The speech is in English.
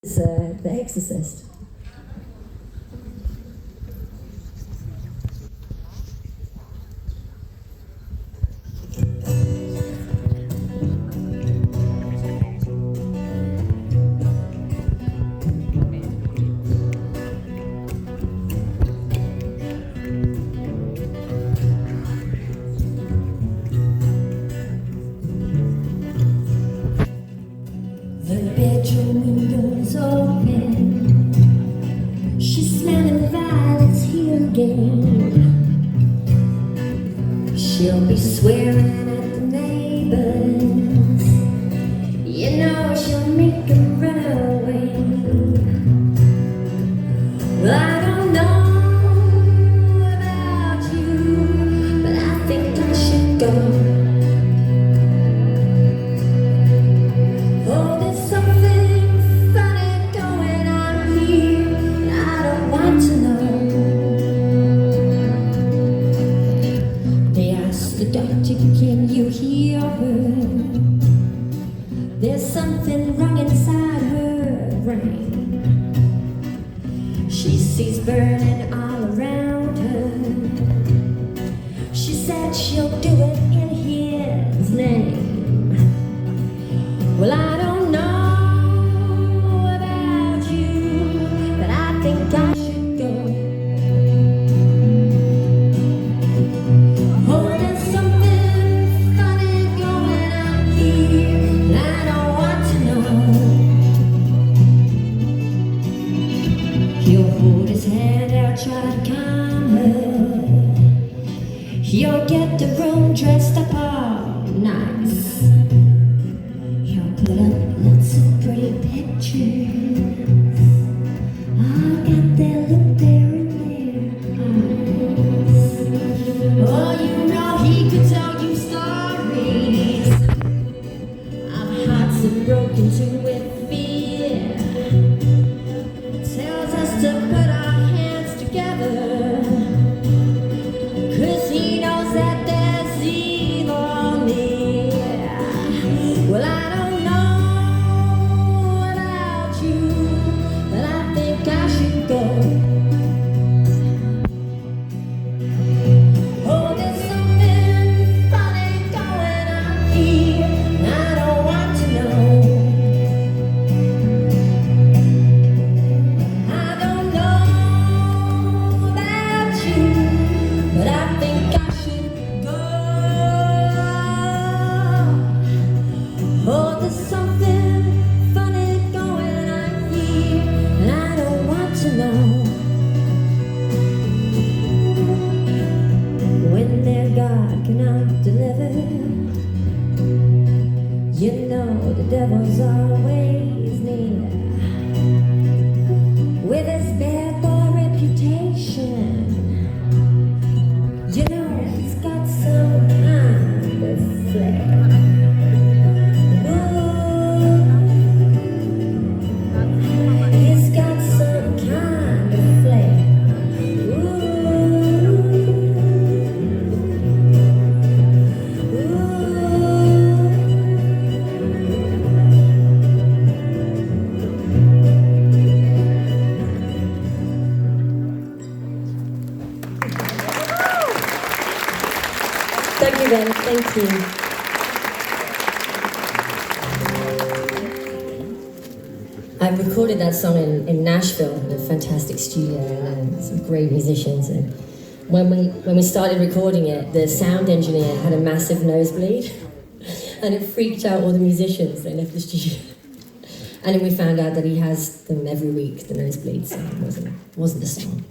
It's the exorcist. The bedroom window's open. She's smelling violets here again. She'll be swearing at the neighbors. You know she'll make them run away. Well, I don't know about you, but I think I should go. Can you hear her? There's something wrong inside her brain. She sees burning all around her. She said she'll do it in his name. Well, I don't know about you, but I think I should go. He'll hold his hand out, try to calm her. He'll get the room dressed up all nice. He'll put up lots of pretty pictures. I'll get their look there in their eyes. Oh, you know he could tell you stories of hearts that broke into with fear. Tells us to put our hands together, 'cause he knows that there's evil near. Well, I don't know about you, but I think I should go. Oh, there's something funny going on here, and I don't want to know. But I think I should go. Oh, there's something funny going on here, and I don't want to know. When their God cannot deliver, you know the devil's always near. With his bad boy reputation, you know he's got some kind of flair. Ooh, he's got some kind of flair. Thank you, Ben. Thank you. I recorded that song in Nashville in a fantastic studio and some great musicians. And when we started recording it, the sound engineer had a massive nosebleed, and it freaked out all the musicians. They left the studio, and then we found out that he has them every week, the nosebleeds. So it wasn't a song.